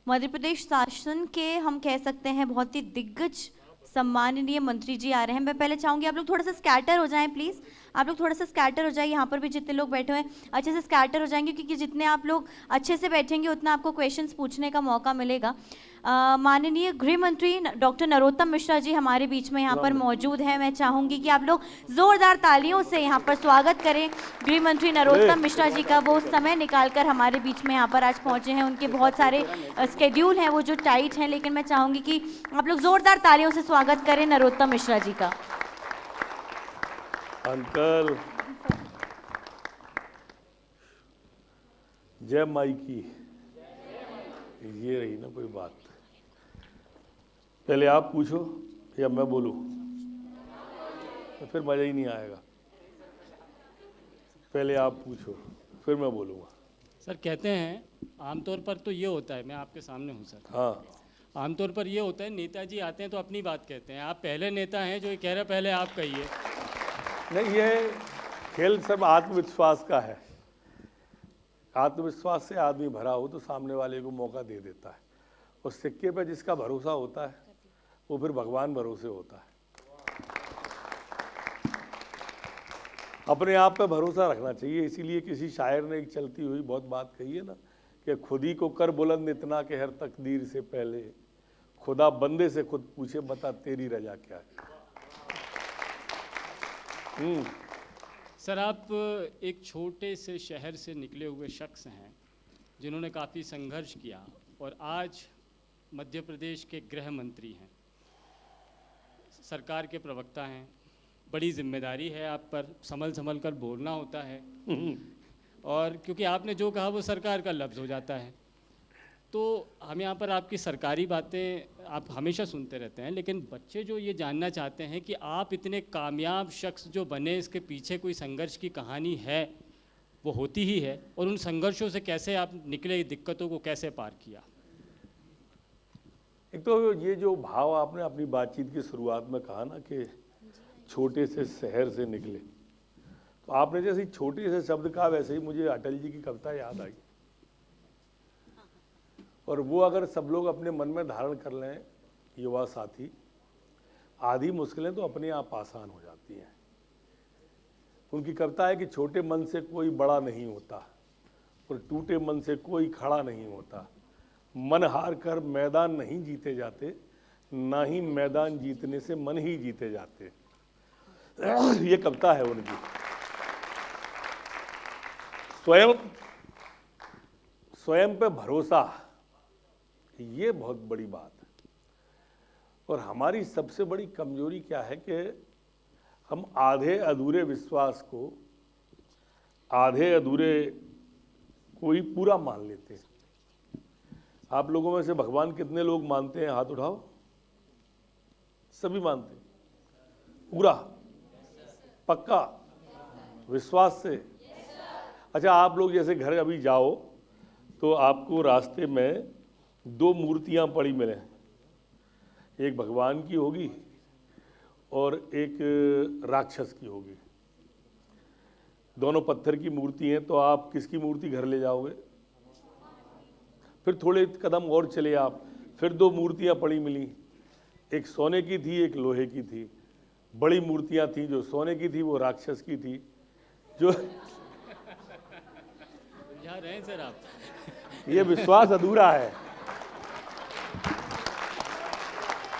मध्य प्रदेश शासन के हम कह सकते हैं बहुत ही दिग्गज सम्माननीय मंत्री जी आ रहे हैं। मैं पहले चाहूंगी आप लोग थोड़ा सा स्कैटर हो जाएं प्लीज। आप लोग थोड़ा सा स्कैटर हो जाए, यहाँ पर भी जितने लोग बैठे हुए हैं अच्छे से स्कैटर हो जाएंगे, क्योंकि जितने आप लोग अच्छे से बैठेंगे उतना आपको क्वेश्चंस पूछने का मौका मिलेगा। माननीय गृह मंत्री डॉक्टर नरोत्तम मिश्रा जी हमारे बीच में यहाँ पर मौजूद हैं। मैं चाहूंगी कि आप लोग जोरदार तालियों से यहाँ पर स्वागत करें गृह मंत्री नरोत्तम मिश्रा जी का। वो समय निकालकर हमारे बीच में यहाँ पर आज पहुंचे हैं। उनके बहुत सारे स्केड्यूल हैं वो जो टाइट हैं, लेकिन मैं चाहूंगी कि आप लोग जोरदार तालियों से स्वागत करें नरोत्तम मिश्रा जी का। अंकल जय माई की, ये रही ना कोई बात। पहले आप पूछो या मैं बोलूं, तो फिर मजा ही नहीं आएगा। पहले आप पूछो फिर मैं बोलूंगा। सर कहते हैं आमतौर पर तो ये होता है, मैं आपके सामने हूँ सर। हाँ, आमतौर पर ये होता है नेताजी आते हैं तो अपनी बात कहते हैं। आप पहले नेता हैं जो ये कह रहे हैं, पहले आप कहिए। नहीं, ये खेल सब आत्मविश्वास का है। आत्मविश्वास से आदमी भरा हो तो सामने वाले को मौका दे देता है, और सिक्के पे जिसका भरोसा होता है वो फिर भगवान भरोसे होता है। अपने आप पे भरोसा रखना चाहिए। इसीलिए किसी शायर ने एक चलती हुई बहुत बात कही है ना, कि खुद ही को कर बुलंद इतना कि हर तकदीर से पहले खुदा बंदे से खुद पूछे बता तेरी रजा क्या है। सर आप एक छोटे से शहर से निकले हुए शख्स हैं जिन्होंने काफ़ी संघर्ष किया और आज मध्य प्रदेश के गृह मंत्री हैं, सरकार के प्रवक्ता हैं। बड़ी जिम्मेदारी है आप पर, संभल कर बोलना होता है और क्योंकि आपने जो कहा वो सरकार का लफ्ज़ हो जाता है। तो हम यहाँ पर आपकी सरकारी बातें आप हमेशा सुनते रहते हैं, लेकिन बच्चे जो ये जानना चाहते हैं कि आप इतने कामयाब शख्स जो बने, इसके पीछे कोई संघर्ष की कहानी है, वो होती ही है, और उन संघर्षों से कैसे आप निकले, दिक्कतों को कैसे पार किया। एक तो ये जो भाव आपने अपनी बातचीत की शुरुआत में कहा ना कि छोटे से शहर से निकले, तो आपने जैसे छोटे से शब्द कहा वैसे ही मुझे अटल जी की कविता याद आई। और वो अगर सब लोग अपने मन में धारण कर लें युवा साथी, आधी मुश्किलें तो अपने आप आसान हो जाती हैं। उनकी कविता है कि छोटे मन से कोई बड़ा नहीं होता और टूटे मन से कोई खड़ा नहीं होता। मन हार कर मैदान नहीं जीते जाते, ना ही मैदान जीतने से मन ही जीते जाते। ये कविता है उनकी। स्वयं पे भरोसा, ये बहुत बड़ी बात है। और हमारी सबसे बड़ी कमजोरी क्या है कि हम आधे अधूरे विश्वास को, आधे अधूरे को ही पूरा मान लेते हैं। आप लोगों में से भगवान कितने लोग मानते हैं? हाथ उठाओ। सभी मानते हैं? पूरा पक्का विश्वास से? अच्छा, आप लोग जैसे घर अभी जाओ तो आपको रास्ते में दो मूर्तियां पड़ी मिले, एक भगवान की होगी और एक राक्षस की होगी। दोनों पत्थर की मूर्ति हैं, तो आप किसकी मूर्ति घर ले जाओगे? फिर थोड़े कदम और चले आप, फिर दो मूर्तियां पड़ी मिली, एक सोने की थी एक लोहे की थी। बड़ी मूर्तियां थी, जो सोने की थी वो राक्षस की थी। जो जा रहे हैं सर आप। ये विश्वास अधूरा है,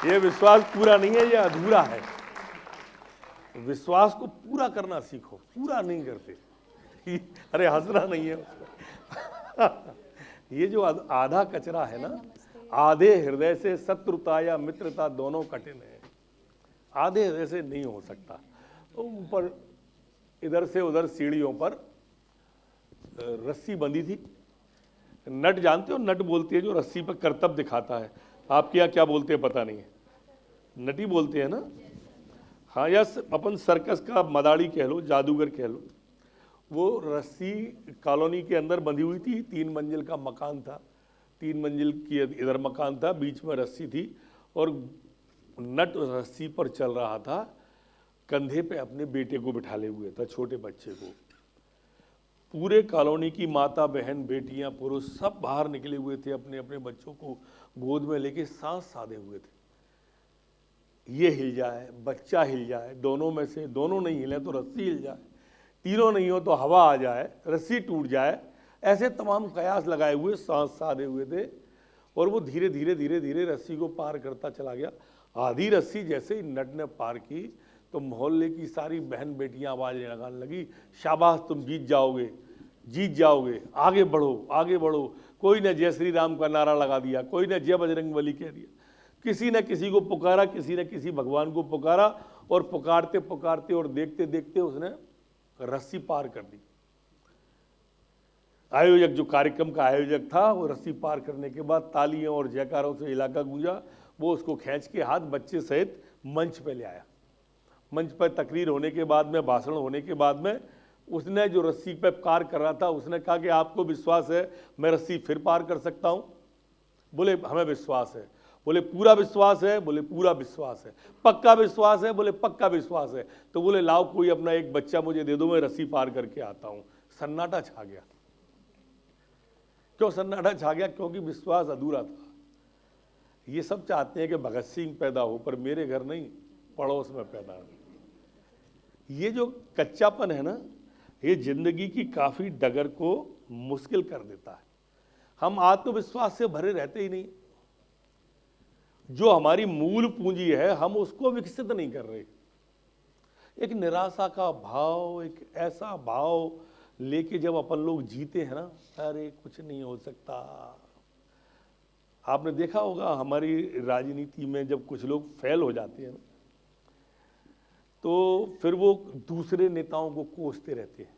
ये विश्वास पूरा नहीं है, ये अधूरा है। विश्वास को पूरा करना सीखो, पूरा नहीं करते। अरे हंसना नहीं है। ये जो आधा कचरा है ना, आधे हृदय से शत्रुता या मित्रता दोनों कठिन है। आधे हृदय से नहीं हो सकता। तो ऊपर इधर से उधर सीढ़ियों पर रस्सी बंधी थी। नट जानते हो? नट बोलती है जो रस्सी पर करतब दिखाता है। आपके यहाँ क्या बोलते हैं पता नहीं है, नटी बोलते हैं ना? हाँ, या अपन सर्कस का मदारी कह लो, जादूगर कह लो। वो रस्सी कॉलोनी के अंदर बंधी हुई थी। 3 मंजिल का मकान था, 3 मंजिल की इधर मकान था, बीच में रस्सी थी और नट रस्सी पर चल रहा था। कंधे पे अपने बेटे को बिठाले हुए था, छोटे बच्चे को। पूरे कॉलोनी की माता बहन बेटियां पुरुष सब बाहर निकले हुए थे, अपने अपने बच्चों को गोद में लेके सांस साधे हुए थे। ये हिल जाए, बच्चा हिल जाए, दोनों में से दोनों नहीं हिले तो रस्सी हिल जाए, तीनों नहीं हो तो हवा आ जाए, रस्सी टूट जाए, ऐसे तमाम कयास लगाए हुए सांस साधे हुए थे। और वो धीरे धीरे धीरे धीरे रस्सी को पार करता चला गया। आधी रस्सी जैसे ही नट ने पार की तो मोहल्ले की सारी बहन बेटियां आवाज लगाने लगी, शाबाश तुम जीत जाओगे, जीत जाओगे, आगे बढ़ो, आगे बढ़ो। कोई ने जय श्री राम का नारा लगा दिया, कोई ने जय बजरंगबली कह दिया, किसी ने किसी को पुकारा, किसी ने किसी भगवान को पुकारा, और पुकारते पुकारते और देखते देखते उसने रस्सी पार कर दी। आयोजक, जो कार्यक्रम का आयोजक था, वो रस्सी पार करने के बाद तालियों और जयकारों से इलाका गूंजा। वो उसको खींच के हाथ बच्चे सहित मंच पे ले आया। मंच पर तकरीर होने के बाद में, भाषण होने के बाद में, उसने जो रस्सी पे पार कर रहा था, उसने कहा कि आपको विश्वास है मैं रस्सी फिर पार कर सकता हूं? बोले हमें विश्वास है। बोले पूरा विश्वास है? बोले पूरा विश्वास है। पक्का विश्वास है? बोले पक्का विश्वास है। तो बोले लाओ कोई अपना एक बच्चा मुझे दे दो, मैं रस्सी पार करके आता हूं। सन्नाटा छा गया। क्यों सन्नाटा छा गया? क्योंकि विश्वास अधूरा था। ये सब चाहते हैं कि भगत सिंह पैदा हो, पर मेरे घर नहीं, पड़ोस में पैदा हो। ये जो कच्चापन है ना, ये जिंदगी की काफी डगर को मुश्किल कर देता है। हम आत्मविश्वास से भरे रहते ही नहीं। जो हमारी मूल पूंजी है, हम उसको विकसित नहीं कर रहे। एक निराशा का भाव, एक ऐसा भाव लेके जब अपन लोग जीते हैं ना, अरे कुछ नहीं हो सकता। आपने देखा होगा हमारी राजनीति में जब कुछ लोग फेल हो जाते हैं ना, तो फिर वो दूसरे नेताओं को कोसते रहते हैं,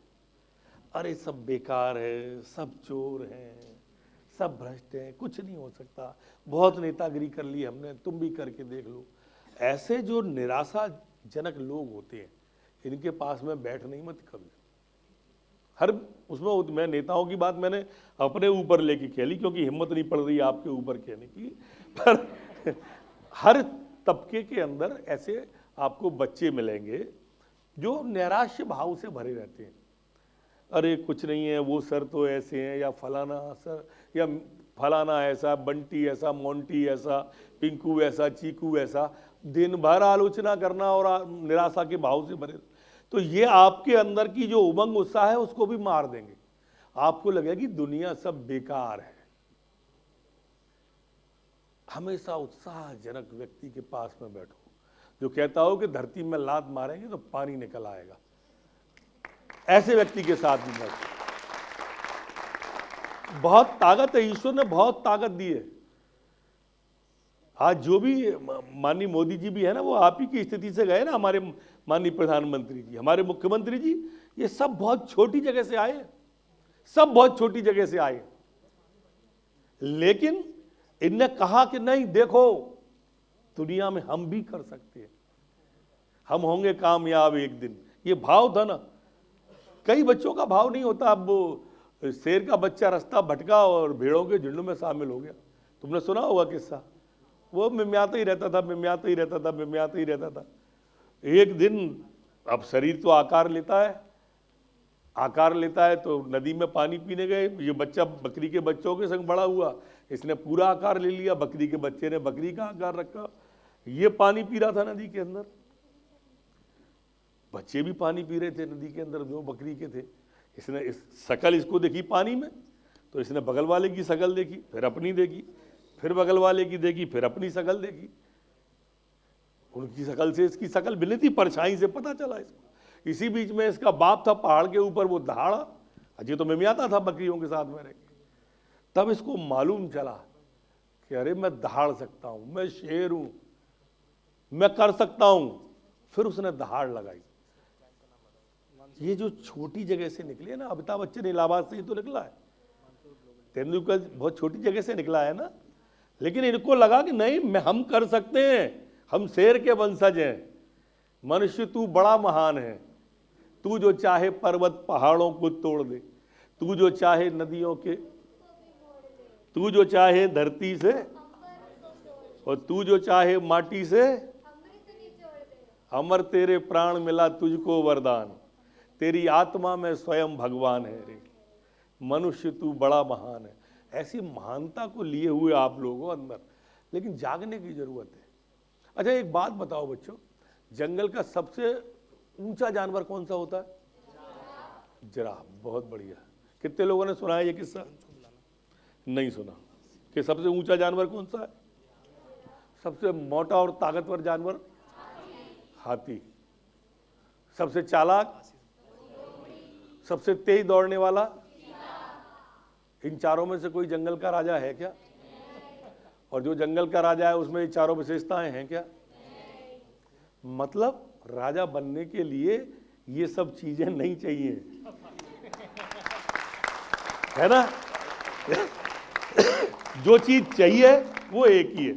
अरे सब बेकार है, सब चोर हैं, सब भ्रष्ट हैं, कुछ नहीं हो सकता, बहुत नेतागिरी कर ली हमने, तुम भी करके देख लो। ऐसे जो निराशाजनक लोग होते हैं, इनके पास में बैठ नहीं मत कभी। हर उसमें मैं नेताओं की बात मैंने अपने ऊपर लेके कह ली, क्योंकि हिम्मत नहीं पड़ रही आपके ऊपर कहने की, पर हर तबके के अंदर ऐसे आपको बच्चे मिलेंगे जो नैराश्य भाव से भरे रहते हैं। अरे कुछ नहीं है, वो सर तो ऐसे हैं, या फलाना सर, या फलाना ऐसा, बंटी ऐसा, मोंटी ऐसा, पिंकू ऐसा, चीकू ऐसा, दिन भर आलोचना करना और निराशा के भाव से भरे। तो ये आपके अंदर की जो उमंग उत्साह है उसको भी मार देंगे। आपको लगेगा कि दुनिया सब बेकार है। हमेशा उत्साहजनक व्यक्ति के पास में बैठो, जो कहता हो कि धरती में लात मारेंगे तो पानी निकल आएगा। ऐसे व्यक्ति के साथ भी बैठो। बहुत ताकत है, ईश्वर ने बहुत ताकत दी है। आज जो भी माननीय मोदी जी भी है ना, वो आप ही की स्थिति से गए ना। हमारे माननीय प्रधानमंत्री जी, हमारे मुख्यमंत्री जी, ये सब बहुत छोटी जगह से आए, सब बहुत छोटी जगह से आए। लेकिन इनने कहा कि नहीं, देखो दुनिया में हम भी कर सकते हैं, हम होंगे कामयाब एक दिन। ये भाव था ना। कई बच्चों का भाव नहीं होता। अब वो शेर का बच्चा रास्ता भटका और भेड़ों के झुंड में शामिल हो गया। तुमने सुना होगा किस्सा। वो मिमियाता ही रहता था, मिमियाता ही रहता था, मिमियाता ही रहता था। एक दिन, अब शरीर तो आकार लेता है, आकार लेता है, तो नदी में पानी पीने गए। ये बच्चा बकरी के बच्चों के संग बड़ा हुआ, इसने पूरा आकार ले लिया, बकरी के बच्चे ने बकरी का आकार रखा। ये पानी पी रहा था नदी के अंदर, बच्चे भी पानी पी रहे थे नदी के अंदर जो बकरी के थे। इसने इस शकल इसको देखी पानी में, तो इसने बगल वाले की शकल देखी, फिर अपनी देखी, फिर बगल वाले की देखी, फिर अपनी शकल देखी। उनकी शकल से इसकी शकल मिली थी, परछाई से पता चला इसको। इसी बीच में इसका बाप था पहाड़ के ऊपर, वो दहाड़ा। अजय तो मिमियाता था बकरियों के साथ में रह के। तब इसको मालूम चला कि अरे मैं दहाड़ सकता हूं, मैं शेर हूं, मैं कर सकता हूं। फिर उसने दहाड़ लगाई। ये जो छोटी जगह से निकले ना, अमिताभ बच्चन इलाहाबाद से ही तो निकला है, तेंदुलकर बहुत छोटी जगह से निकला है ना। लेकिन इनको लगा कि नहीं, हम कर सकते हैं, हम शेर के वंशज हैं। मनुष्य तू बड़ा महान है, तू जो चाहे पर्वत पहाड़ों को तोड़ दे, तू जो चाहे नदियों के, तू जो चाहे धरती से, और तू जो चाहे माटी से, अमर तेरे प्राण मिला तुझको वरदान। तेरी आत्मा में स्वयं भगवान है रे, मनुष्य तू बड़ा महान है। ऐसी महानता को लिए हुए आप लोगों अंदर, लेकिन जागने की जरूरत है। अच्छा एक बात बताओ बच्चों, जंगल का सबसे ऊंचा जानवर कौन सा होता है? जिराफ। बहुत बढ़िया। कितने लोगों ने सुना है ये किस्सा? नहीं सुना। कि सबसे ऊंचा जानवर कौन सा है? सबसे मोटा और ताकतवर जानवर? हाथी। सबसे चालाक? सबसे तेज दौड़ने वाला? इन चारों में से कोई जंगल का राजा है क्या? और जो जंगल का राजा है उसमें ये चारों विशेषताएं हैं क्या? मतलब राजा बनने के लिए ये सब चीजें नहीं चाहिए, है ना? जो चीज चाहिए वो एक ही है,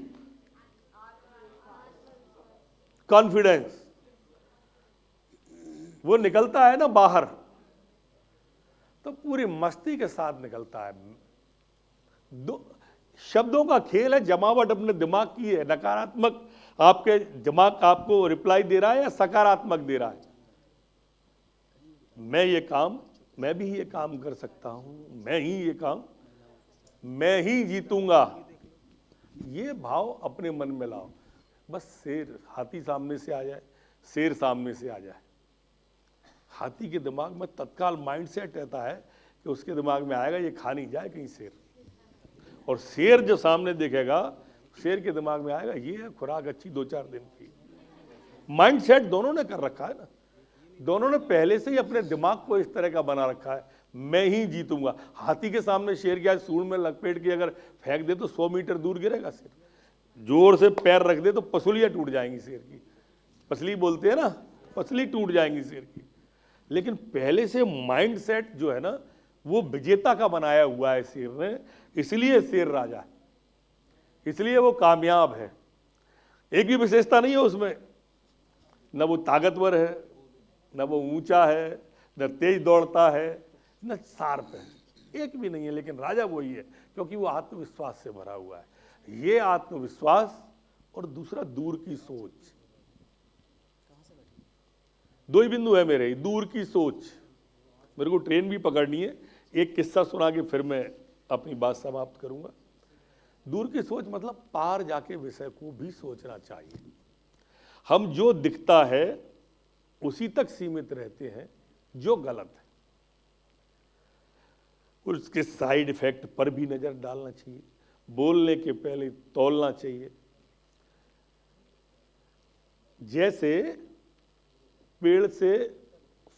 कॉन्फिडेंस। वो निकलता है ना बाहर तो पूरी मस्ती के साथ निकलता है। दो शब्दों का खेल है, जमावट अपने दिमाग की है। नकारात्मक आपके दिमाग आपको रिप्लाई दे रहा है या सकारात्मक दे रहा है? मैं भी ये काम कर सकता हूं, मैं ही जीतूंगा। ये भाव अपने मन में लाओ। बस शेर, हाथी सामने से आ जाए, शेर सामने से आ जाए, हाथी के दिमाग में तत्काल माइंडसेट रहता है कि उसके दिमाग में आएगा ये खा नहीं जाए कहीं शेर। और शेर जो सामने देखेगा, शेर के दिमाग में आएगा ये है खुराक अच्छी 2-4 दिन की। माइंडसेट दोनों ने कर रखा है ना, दोनों ने पहले से ही अपने दिमाग को इस तरह का बना रखा है, मैं ही जीतूंगा। हाथी के सामने शेर क्या सूंड में लपेट के अगर फेंक दे तो 100 मीटर दूर गिरेगा शेर। जोर से पैर रख दे तो पसलियां टूट जाएंगी शेर की, पसली बोलते हैं ना, पसली टूट जाएंगी शेर की। लेकिन पहले से माइंडसेट जो है ना वो विजेता का बनाया हुआ है शेर ने, इसलिए शेर राजा है, इसलिए वो कामयाब है। एक भी विशेषता नहीं है उसमें, न वो ताकतवर है, न वो ऊंचा है, न तेज दौड़ता है, न शार्प है, एक भी नहीं है। लेकिन राजा वही है क्योंकि वो आत्मविश्वास से भरा हुआ है। ये आत्मविश्वास और दूसरा दूर की सोच, दो ही बिंदु है मेरे, दूर की सोच। मेरे को ट्रेन भी पकड़नी है, एक किस्सा सुना के फिर मैं अपनी बात समाप्त करूंगा। दूर की सोच मतलब पार जाके विषय को भी सोचना चाहिए। हम जो दिखता है उसी तक सीमित रहते हैं जो गलत है, उसके साइड इफेक्ट पर भी नजर डालना चाहिए, बोलने के पहले तौलना चाहिए। जैसे पेड़ से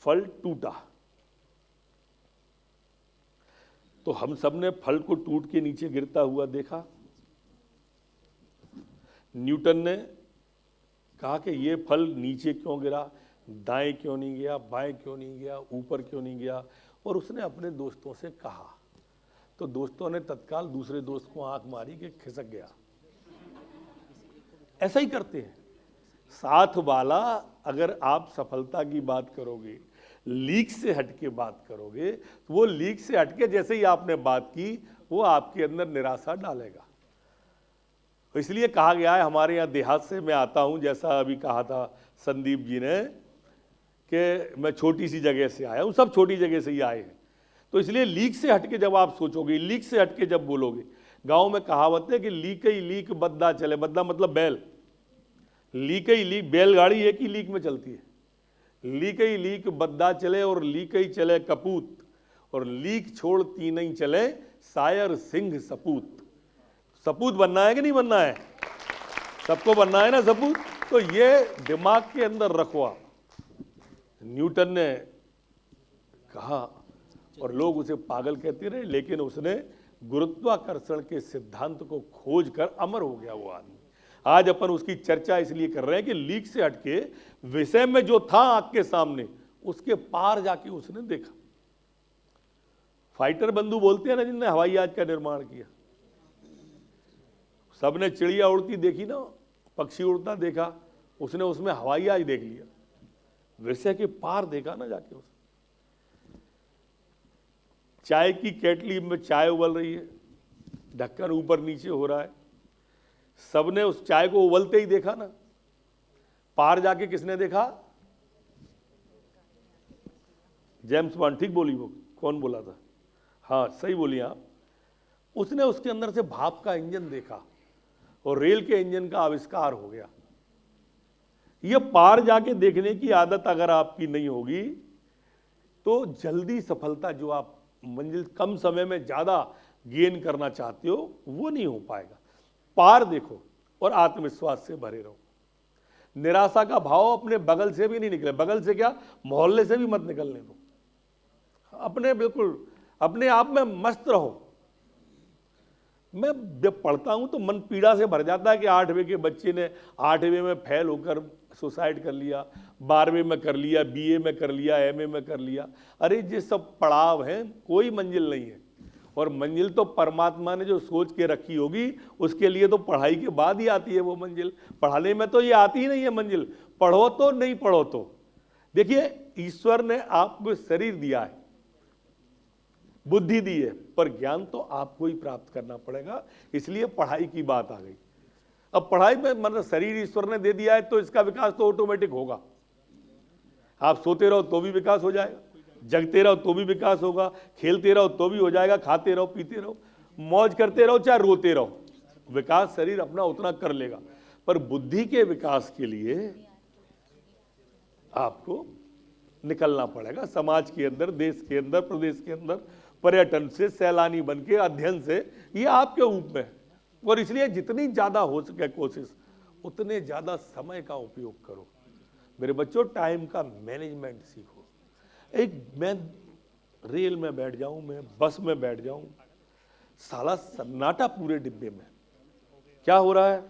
फल टूटा तो हम सब ने फल को टूट के नीचे गिरता हुआ देखा। न्यूटन ने कहा कि ये फल नीचे क्यों गिरा, दाएं क्यों नहीं गया, बाएं क्यों नहीं गया, ऊपर क्यों नहीं गया। और उसने अपने दोस्तों से कहा तो दोस्तों ने तत्काल दूसरे दोस्त को आंख मारी कि खिसक गया। ऐसा ही करते हैं साथ वाला। अगर आप सफलता की बात करोगे, लीक से हटके बात करोगे, तो वो लीक से हटके जैसे ही आपने बात की वो आपके अंदर निराशा डालेगा। इसलिए कहा गया है, हमारे यहाँ देहात से मैं आता हूं, जैसा अभी कहा था संदीप जी ने कि मैं छोटी सी जगह से आया हूं, सब छोटी जगह से ही आए हैं। तो इसलिए लीक से हटके जब आप सोचोगे, लीक से हटके जब बोलोगे, गांव में कहावत है कि लीक ही लीक बद्दा चले, बद्दा मतलब बैल, लीक ही लीक, बैलगाड़ी एक ही लीक में चलती है। लीक ही लीक बद्दा चले और लीक ही चले कपूत, और लीक छोड़ तीन ही चले सायर सिंह सपूत। सपूत बनना है कि नहीं बनना है? सबको बनना है ना सपूत। तो ये दिमाग के अंदर रखो आप। न्यूटन ने कहा और लोग उसे पागल कहते रहे, लेकिन उसने गुरुत्वाकर्षण के सिद्धांत को खोज कर अमर हो गया वो आदमी। आज अपन उसकी चर्चा इसलिए कर रहे हैं कि लीक से हटके विषय में जो था आंख के सामने उसके पार जाके उसने देखा। फाइटर बंधु बोलते हैं ना जिनने हवाई जहाज का निर्माण किया, सबने चिड़िया उड़ती देखी ना, पक्षी उड़ता देखा, उसने उसमें हवाई जहाज देख लिया, विषय के पार देखा ना जाके उसने। चाय की केटली में चाय उबल रही है, ढक्कन ऊपर नीचे हो रहा है, सबने उस चाय को उबलते ही देखा ना, पार जाके किसने देखा? जेम्स बॉन्ड, ठीक बोली वो, कौन बोला था? हाँ सही बोली आप। उसने उसके अंदर से भाप का इंजन देखा और रेल के इंजन का आविष्कार हो गया। ये पार जाके देखने की आदत अगर आपकी नहीं होगी तो जल्दी सफलता, जो आप मंजिल कम समय में ज्यादा गेन करना चाहते हो, वो नहीं हो पाएगा। पार देखो और आत्मविश्वास से भरे रहो। निराशा का भाव अपने बगल से भी नहीं निकले, बगल से क्या, मोहल्ले से भी मत निकलने दो। अपने बिल्कुल अपने आप में मस्त रहो। मैं जब पढ़ता हूं तो मन पीड़ा से भर जाता है कि 8वीं के बच्चे ने 8वीं में फेल होकर सुसाइड कर लिया, 12वीं में कर लिया, बीए में कर लिया, एमए में कर लिया। अरे ये सब पड़ाव हैं, कोई मंजिल नहीं है। और मंजिल तो परमात्मा ने जो सोच के रखी होगी, उसके लिए तो पढ़ाई के बाद ही आती है वो मंजिल। पढ़ाने में तो ये आती ही नहीं है मंजिल, पढ़ो तो नहीं पढ़ो तो। देखिए, ईश्वर ने आपको शरीर दिया है, बुद्धि दी है, पर ज्ञान तो आपको ही प्राप्त करना पड़ेगा। इसलिए पढ़ाई की बात आ गई। अब पढ़ाई में मतलब शरीर ईश्वर ने दे दिया है तो इसका विकास तो ऑटोमेटिक होगा। आप सोते रहो तो भी विकास हो जाएगा, जगते रहो तो भी विकास होगा, खेलते रहो तो भी हो जाएगा, खाते रहो पीते रहो, मौज करते रहो चाहे रोते रहो, विकास शरीर अपना उतना कर लेगा। पर बुद्धि के विकास के लिए आपको निकलना पड़ेगा समाज के अंदर, देश के अंदर, प्रदेश के अंदर, पर्यटन से, सैलानी बन के, अध्ययन से, ये आपके ऊपर है। और इसलिए जितनी ज्यादा हो सके कोशिश, उतने ज्यादा समय का उपयोग करो। मेरे बच्चों, टाइम का मैनेजमेंट सीखो। मैं रेल में बैठ जाऊं, मैं बस में बैठ जाऊं, साला सन्नाटा पूरे डिब्बे में, क्या हो रहा है,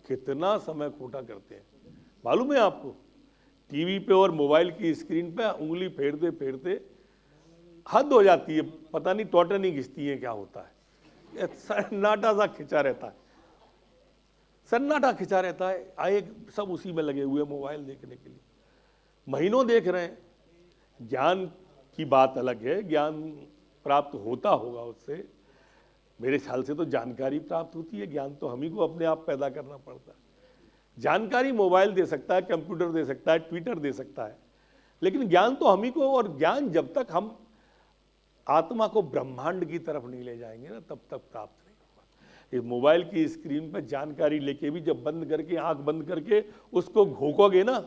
कितना समय खोटा करते हैं मालूम है आपको? टीवी पे और मोबाइल की स्क्रीन पे उंगली फेरते फेरते हद हो जाती है, पता नहीं टोटन ही घिसती है, क्या होता है, सन्नाटा सा खिंचा रहता है, सन्नाटा खिंचा रहता है। आए सब उसी में लगे हुए मोबाइल देखने के लिए, महीनों देख रहे हैं। ज्ञान की बात अलग है, ज्ञान प्राप्त होता होगा उससे, मेरे ख्याल से तो जानकारी प्राप्त होती है, ज्ञान तो हम ही को अपने आप पैदा करना पड़ता है। जानकारी मोबाइल दे सकता है, कंप्यूटर दे सकता है, ट्विटर दे सकता है, लेकिन ज्ञान तो हम ही को। और ज्ञान जब तक हम आत्मा को ब्रह्मांड की तरफ नहीं ले जाएंगे ना, तब तक प्राप्त नहीं होगा। इस मोबाइल की स्क्रीन पर जानकारी लेके भी जब बंद करके, आंख बंद करके उसको घोकोगे ना,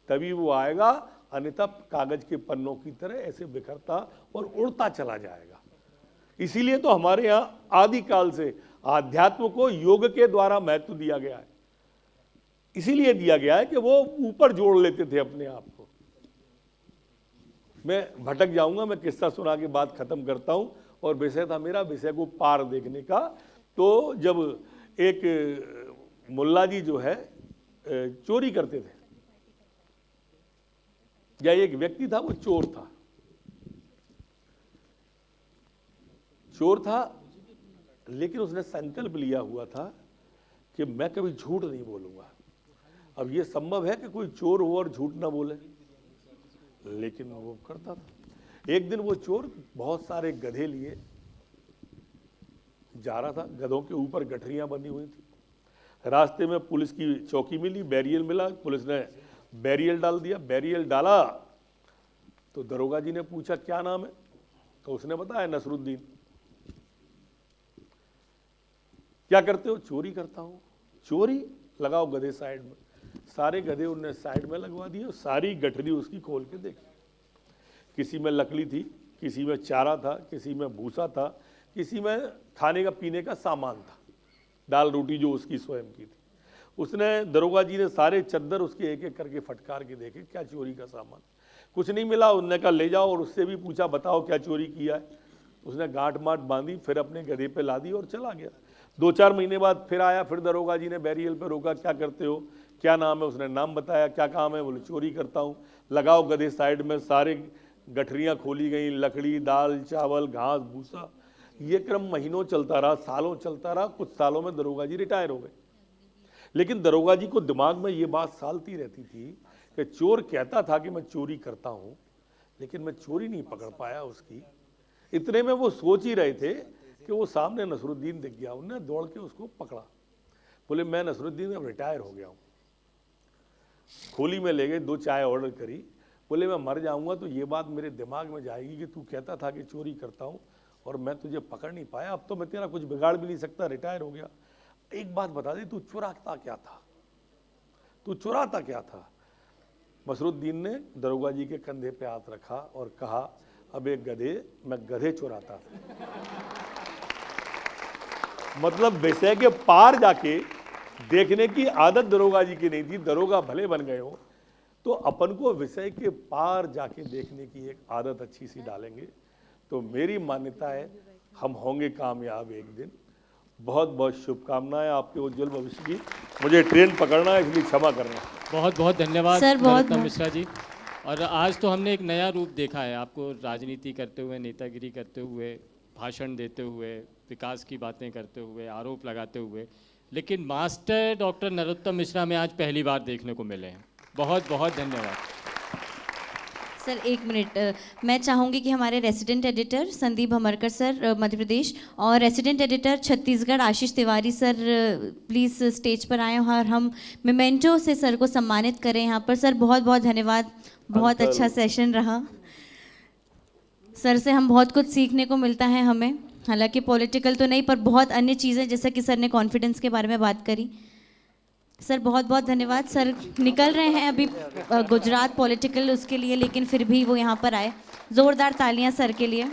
तभी वो आएगा, अन्यथा कागज के पन्नों की तरह ऐसे बिखरता और उड़ता चला जाएगा। इसीलिए तो हमारे यहाँ आदिकाल से आध्यात्म को योग के द्वारा महत्व दिया गया है। इसीलिए दिया गया है कि वो ऊपर जोड़ लेते थे अपने आप को। मैं भटक जाऊंगा, मैं किस्सा सुना के बाद खत्म करता हूं। और विषय था मेरा, विषय को पार देखने का। तो जब एक मुल्ला जी जो है चोरी करते थे, या एक व्यक्ति था वो चोर था, लेकिन उसने संकल्प लिया हुआ था कि मैं कभी झूठ नहीं बोलूंगा। अब ये संभव है कि कोई चोर हो और झूठ ना बोले, लेकिन वो करता था। एक दिन वो चोर बहुत सारे गधे लिए जा रहा था, गधों के ऊपर गठरियां बनी हुई थी। रास्ते में पुलिस की चौकी मिली, बैरियल मिला, पुलिस ने बैरियल डाल दिया। बैरियल डाला तो दरोगा जी ने पूछा क्या नाम है, तो उसने बताया नसरुद्दीन। क्या करते हो? चोरी करता हूं। चोरी? लगाओ गधे साइड में। सारे गधे उन्होंने साइड में लगवा दिए, सारी गठरी उसकी खोल के देखी। किसी में लकड़ी थी, किसी में चारा था, किसी में भूसा था, किसी में खाने का पीने का सामान था, दाल रोटी जो उसकी स्वयं की थी। उसने, दरोगा जी ने सारे चद्दर उसके एक एक करके फटकार के देखे, क्या चोरी का सामान। कुछ नहीं मिला। उन्होंने कहा ले जाओ, और उससे भी पूछा बताओ क्या चोरी किया है। उसने गांठ माठ बांधी, फिर अपने गधे पे ला दी और चला गया। 2-4 महीने बाद फिर आया, फिर दरोगा जी ने बैरियल पे रोका, क्या करते हो, क्या नाम है। उसने नाम बताया। क्या काम है? बोले चोरी करता हूँ। लगाओ गधे साइड में, सारे गठरियाँ खोली गई, लकड़ी, दाल, चावल, घास, भूसा। ये क्रम महीनों चलता रहा, सालों चलता रहा। कुछ सालों में दरोगा जी रिटायर हो गए, लेकिन दरोगा जी को दिमाग में ये बात सालती रहती थी कि चोर कहता था कि मैं चोरी करता हूं, लेकिन मैं चोरी नहीं पकड़ पाया उसकी। इतने में वो सोच ही रहे थे कि वो सामने नसरुद्दीन दिख गया। उन्होंने दौड़ के उसको पकड़ा। बोले मैं नसरुद्दीन, अब रिटायर हो गया हूं। खोली में ले गए, 2 चाय ऑर्डर करी, बोले मैं मर जाऊंगा तो ये बात मेरे दिमाग में जाएगी कि तू कहता था कि चोरी करता हूँ और मैं तुझे पकड़ नहीं पाया, अब तो मैं तेरा कुछ बिगाड़ भी नहीं सकता, रिटायर हो गया। एक बात बता दे, तू चुराता क्या था, तू चुराता क्या था? मसरुद्दीन ने दरोगा जी के कंधे पे हाथ रखा और कहा, अब एक गधे, मैं गधे चुराता था। मतलब विषय के पार जाके देखने की आदत दरोगा जी की नहीं थी। दरोगा भले बन गए हो तो अपन को विषय के पार जाके देखने की एक आदत अच्छी सी डालेंगे तो मेरी मान्यता है हम होंगे कामयाब एक दिन। बहुत बहुत शुभकामनाएं आपके उज्जवल भविष्य की। मुझे ट्रेन पकड़ना है इसलिए क्षमा करना। बहुत बहुत धन्यवाद सर, बहुत नरोत्तम मिश्रा जी। और आज तो हमने एक नया रूप देखा है आपको, राजनीति करते हुए, नेतागिरी करते हुए, भाषण देते हुए, विकास की बातें करते हुए, आरोप लगाते हुए, लेकिन मास्टर डॉक्टर नरोत्तम मिश्रा में आज पहली बार देखने को मिले हैं। बहुत बहुत धन्यवाद। सर एक मिनट, मैं चाहूँगी कि हमारे resident editor Sandeep भमरकर sir Madhya Pradesh और resident editor Chhattisgarh Ashish Tiwari sir please stage पर आएँ और हम मेमेंटो से सर को सम्मानित करें यहाँ पर। सर बहुत बहुत धन्यवाद, बहुत अच्छा सेशन रहा। सर से हम बहुत कुछ सीखने को मिलता है हमें, हालांकि पॉलिटिकल तो नहीं पर बहुत अन्य चीज़ें, जैसा कि सर ने कॉन्फिडेंस के बारे में बात करी। सर बहुत बहुत धन्यवाद। सर निकल रहे हैं अभी गुजरात पॉलिटिकल उसके लिए, लेकिन फिर भी वो यहाँ पर आए। ज़ोरदार तालियां सर के लिए।